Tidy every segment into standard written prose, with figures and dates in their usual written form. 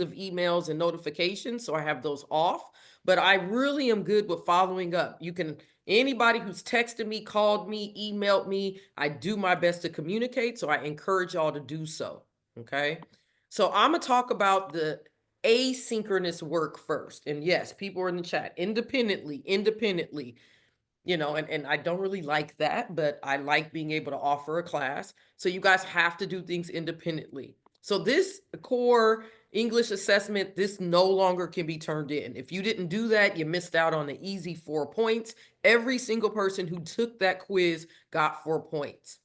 of emails and notifications, so I have those off. But I really am good with following up. Anybody who's texted me, called me, emailed me, I do my best to communicate. So I encourage y'all to do so. Okay. So I'm going to talk about the asynchronous work first. And yes, people are in the chat independently, and I don't really like that, but I like being able to offer a class. So you guys have to do things independently. So this core English assessment, this no longer can be turned in. If you didn't do that, you missed out on the easy 4 points. Every single person who took that quiz got 4 points.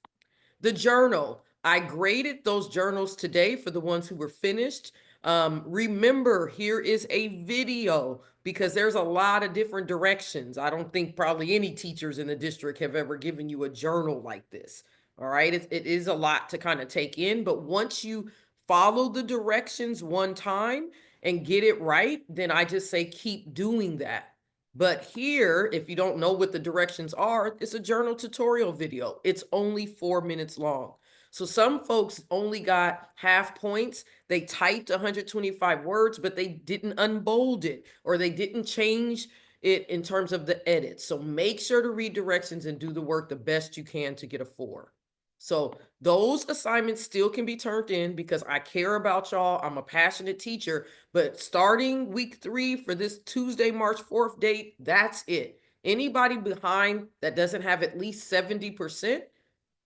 The journal, I graded those journals today for the ones who were finished. Remember, here is a video because there's a lot of different directions. I don't think probably any teachers in the district have ever given you a journal like this. All right, it is a lot to kind of take in, but once you follow the directions one time and get it right, then I just say keep doing that. But here, if you don't know what the directions are, it's a journal tutorial video. It's only 4 minutes long. So some folks only got half points. They typed 125 words, but they didn't unbold it or they didn't change it in terms of the edits. So make sure to read directions and do the work the best you can to get a 4. So those assignments still can be turned in because I care about y'all. I'm a passionate teacher, but starting week 3 for this Tuesday, March 4th date, that's it. Anybody behind that doesn't have at least 70%,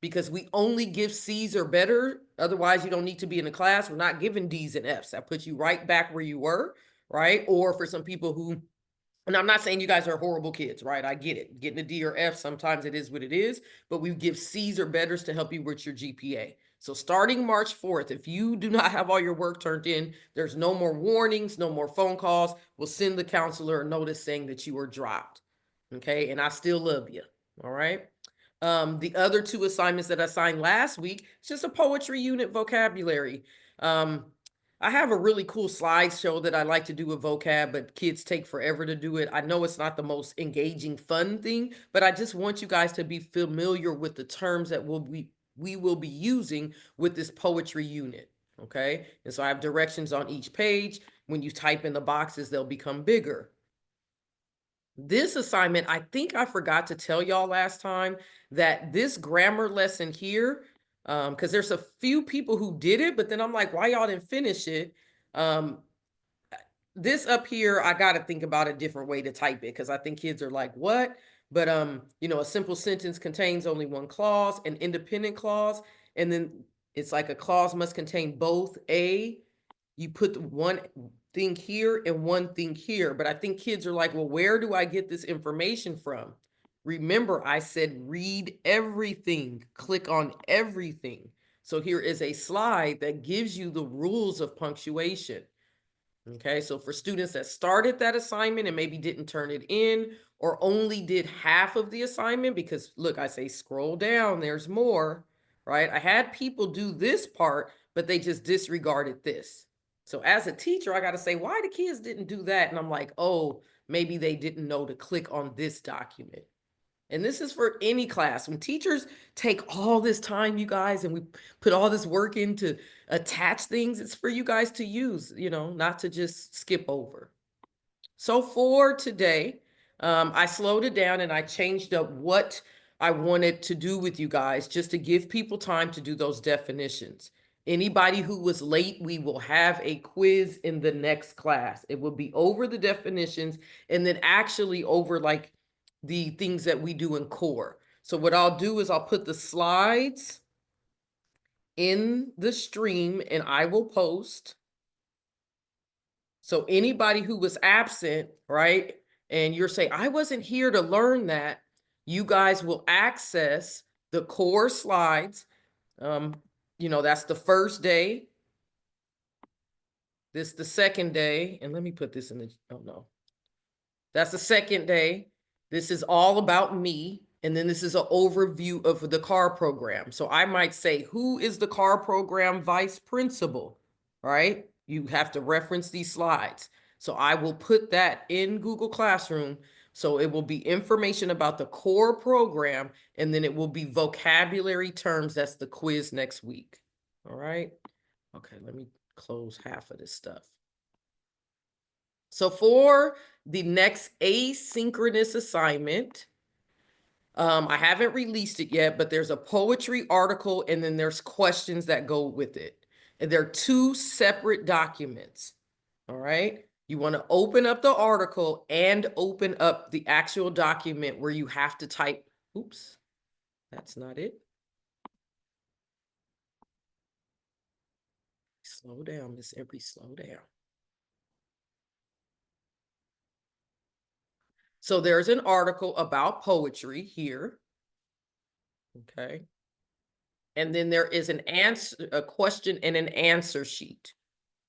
because we only give C's or better. Otherwise, you don't need to be in the class. We're not giving D's and F's. That puts you right back where you were, right? Or for some people who, and I'm not saying you guys are horrible kids, right? I get it. Getting a D or F, sometimes it is what it is, but we give C's or betters to help you with your GPA. So starting March 4th, if you do not have all your work turned in, there's no more warnings, no more phone calls. We'll send the counselor a notice saying that you were dropped. Okay. And I still love you. All right. The other 2 assignments that I assigned last week, it's just a poetry unit vocabulary. I have a really cool slideshow that I like to do with vocab, but kids take forever to do it. I know it's not the most engaging, fun thing, but I just want you guys to be familiar with the terms that we will be using with this poetry unit. Okay. And so I have directions on each page. When you type in the boxes, they'll become bigger. This assignment, I think I forgot to tell y'all last time that this grammar lesson here, because there's a few people who did it, but then I'm like, why y'all didn't finish it? This up here, I got to think about a different way to type it because I think kids are like, what? But, a simple sentence contains only one clause, an independent clause, and then it's like a clause must contain both you put one thing here and one thing here. But I think kids are like, well, where do I get this information from? Remember, I said read everything, click on everything. So here is a slide that gives you the rules of punctuation. Okay, so for students that started that assignment and maybe didn't turn it in or only did half of the assignment, because look, I say scroll down, there's more, right? I had people do this part, but they just disregarded this. So as a teacher, I got to say, why the kids didn't do that? And I'm like, oh, maybe they didn't know to click on this document. And this is for any class. When teachers take all this time, you guys, and we put all this work in to attach things, it's for you guys to use, not to just skip over. So for today, I slowed it down and I changed up what I wanted to do with you guys just to give people time to do those definitions. Anybody who was late, we will have a quiz in the next class. It will be over the definitions and then actually over like the things that we do in COAR. So what I'll do is I'll put the slides in the stream and I will post. So anybody who was absent, right, and you're saying, I wasn't here to learn that, you guys will access the COAR slides. That's the first day. This the second day. And let me put this in the, oh no. That's the second day. This is all about me. And then this is an overview of the COAR program. So I might say, who is the COAR program vice principal, right? You have to reference these slides. So I will put that in Google Classroom. So it will be information about the COAR program, and then it will be vocabulary terms. That's the quiz next week. All right. Okay, let me close half of this stuff. So for the next asynchronous assignment, I haven't released it yet, but there's a poetry article and then there's questions that go with it. And they're two separate documents. All right. You want to open up the article and open up the actual document where you have to type. Oops, that's not it. Slow down, Miss Every, slow down. So there's an article about poetry here. Okay. And then there is an answer, a question and an answer sheet.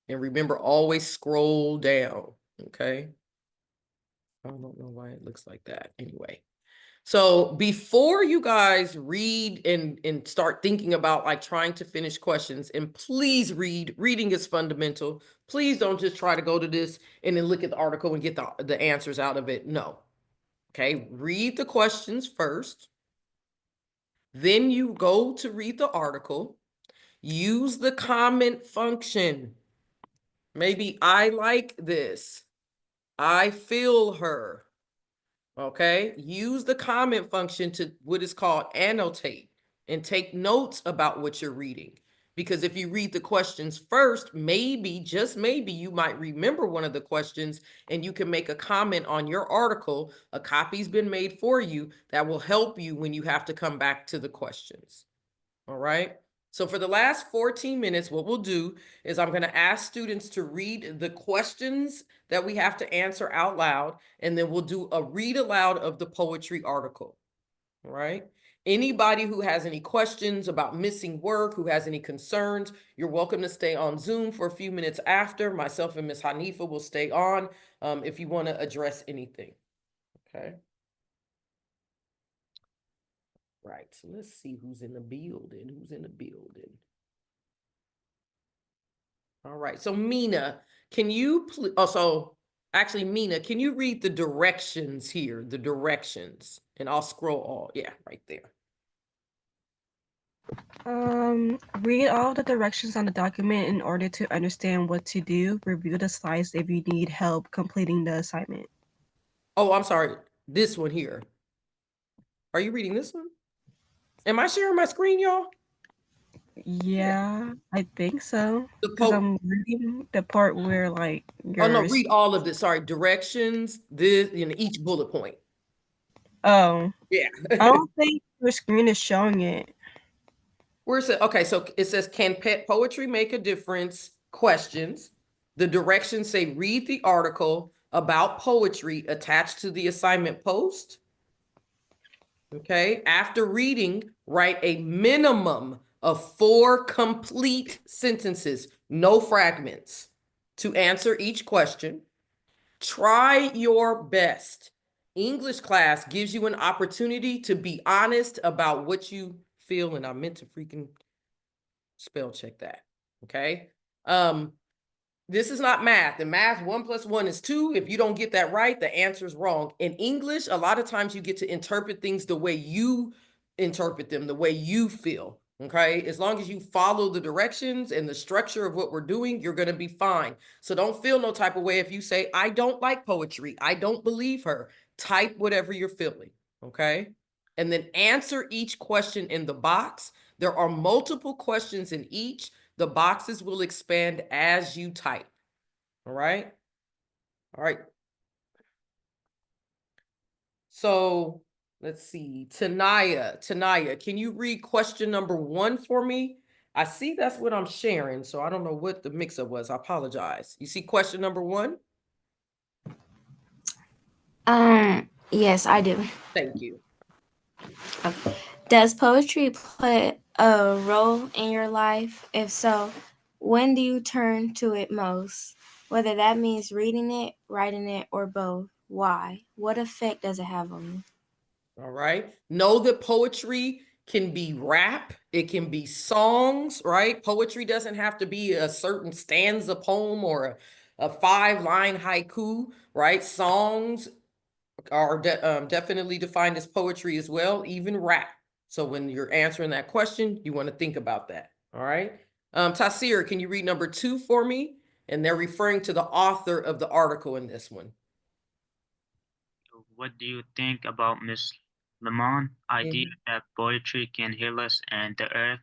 And remember, always scroll down. Okay. I don't know why it looks like that. Anyway. So before you guys read and start thinking about like trying to finish questions, and please read, reading is fundamental. Please don't just try to go to this and then look at the article and get the answers out of it. No. Okay. Read the questions first. Then you go to read the article. Use the comment function. Maybe I like this. I feel her. Okay. Use the comment function to what is called annotate and take notes about what you're reading. Because if you read the questions first, maybe, just maybe, you might remember one of the questions and you can make a comment on your article. A copy's been made for you that will help you when you have to come back to the questions. All right. So for the last 14 minutes, what we'll do is I'm going to ask students to read the questions that we have to answer out loud, and then we'll do a read aloud of the poetry article. All right. Anybody who has any questions about missing work, who has any concerns, you're welcome to stay on Zoom for a few minutes after. Myself and Miss Hanifa will stay on if you want to address anything. Okay. Right. So let's see who's in the building. Who's in the building? All right. So Mina, can you also actually Mina, can you read the directions here? The directions, and I'll scroll all. Yeah, right there. Read all the directions on the document in order to understand what to do. Review the slides if you need help completing the assignment. Oh, I'm sorry. This one here. Are you reading this one? Am I sharing my screen, y'all? Yeah, I think so. The Because po I'm reading the part where like Oh no, yours. read all of this. Sorry, directions, this, each bullet point. Oh, Yeah. I don't think your screen is showing it. Where's it? Okay, so it says, can pet poetry make a difference? Questions. The directions say, read the article about poetry attached to the assignment post. Okay, after reading, write a minimum of 4 complete sentences, no fragments, to answer each question. Try your best. English class gives you an opportunity to be honest about what you feel, and I meant to freaking spell check that. Okay. This is not math. In math, 1 + 1 is 2. If you don't get that right, the answer is wrong. In English, a lot of times you get to interpret things the way you interpret them, the way you feel. Okay. As long as you follow the directions and the structure of what we're doing, you're going to be fine. So don't feel no type of way if you say, I don't like poetry. I don't believe her. Type whatever you're feeling. Okay. And then answer each question in the box. There are multiple questions in each. The boxes will expand as you type. All right. All right. So let's see. Tanaya, can you read question number 1 for me? I see that's what I'm sharing, so I don't know what the mix-up was. I apologize. You see question number 1? Yes, I do. Thank you. Okay. Does poetry play a role in your life? If so, when do you turn to it most? Whether that means reading it, writing it, or both. Why? What effect does it have on you? All right. Know that poetry can be rap. It can be songs, right? Poetry doesn't have to be a certain stanza poem or a 5-line haiku, right? Songs are definitely defined as poetry as well, even rap. So when you're answering that question, you want to think about that. All right. Tasir, can you read number 2 for me? And they're referring to the author of the article in this one. What do you think about Miss Lemon's idea that poetry can heal us and the earth?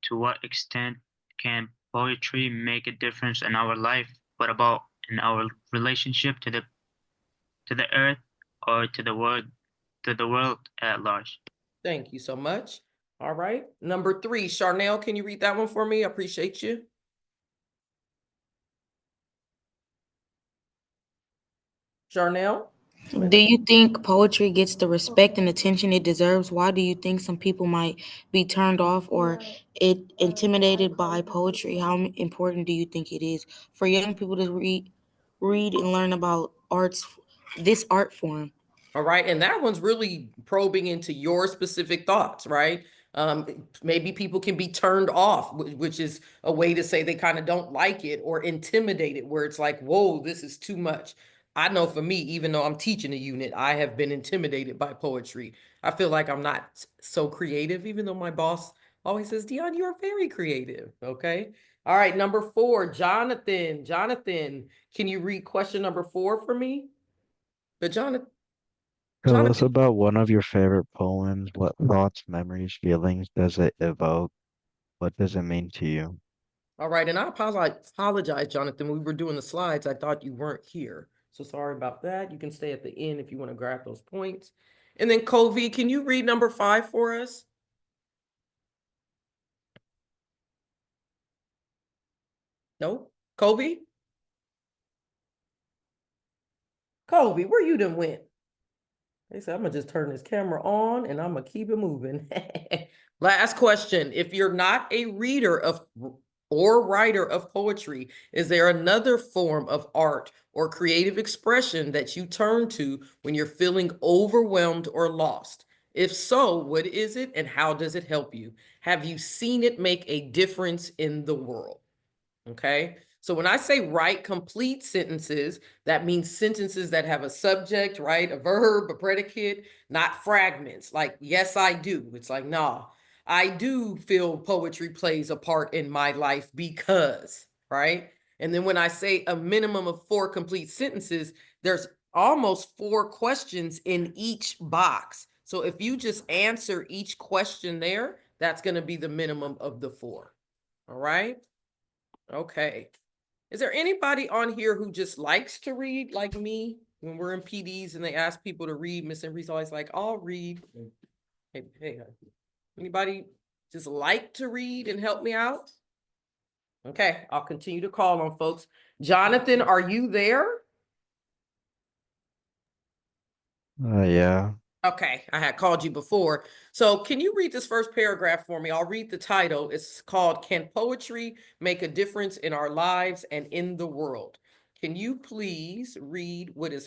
To what extent can poetry make a difference in our life? What about in our relationship to the earth or to the world at large? Thank you so much. All right. Number 3, Charnel, can you read that one for me? I appreciate you. Charnel? Do you think poetry gets the respect and attention it deserves? Why do you think some people might be turned off or intimidated by poetry? How important do you think it is for young people to read and learn about this art form? All right. And that one's really probing into your specific thoughts, right? Maybe people can be turned off, which is a way to say they kind of don't like it, or intimidated, where it's like, whoa, this is too much. I know for me, even though I'm teaching a unit, I have been intimidated by poetry. I feel like I'm not so creative, even though my boss always says, Dion, you're very creative. Okay. All right. Number 4, Jonathan. Jonathan, can you read question number 4 for me? But Tell us Jonathan. about one of your favorite poems. What thoughts, memories, feelings does it evoke? What does it mean to you? All right, and I apologize, Jonathan. We were doing the slides. I thought you weren't here. So sorry about that. You can stay at the end if you want to grab those points. And then Kovi, can you read number 5 for us? No? Kovi? Kovi, where you done went? They said, I'm gonna just turn this camera on and I'm gonna keep it moving. Last question. If you're not a reader of or writer of poetry, is there another form of art or creative expression that you turn to when you're feeling overwhelmed or lost? If so, what is it and how does it help you? Have you seen it make a difference in the world? Okay. So when I say write complete sentences, that means sentences that have a subject, right? A verb, a predicate, not fragments. Like, yes, I do. It's like, nah, I do feel poetry plays a part in my life because, right? And then when I say a minimum of 4 complete sentences, there's almost 4 questions in each box. So if you just answer each question there, that's going to be the minimum of the 4. All right. Okay. Is there anybody on here who just likes to read like me? When we're in PDs and they ask people to read, Miss Henry's always like, I'll read. Hey, anybody just like to read and help me out? Okay, I'll continue to call on folks. Jonathan, are you there? Yeah. Okay, I had called you before. So can you read this first paragraph for me? I'll read the title. It's called, Can Poetry Make a Difference in Our Lives and in the World? Can you please read what is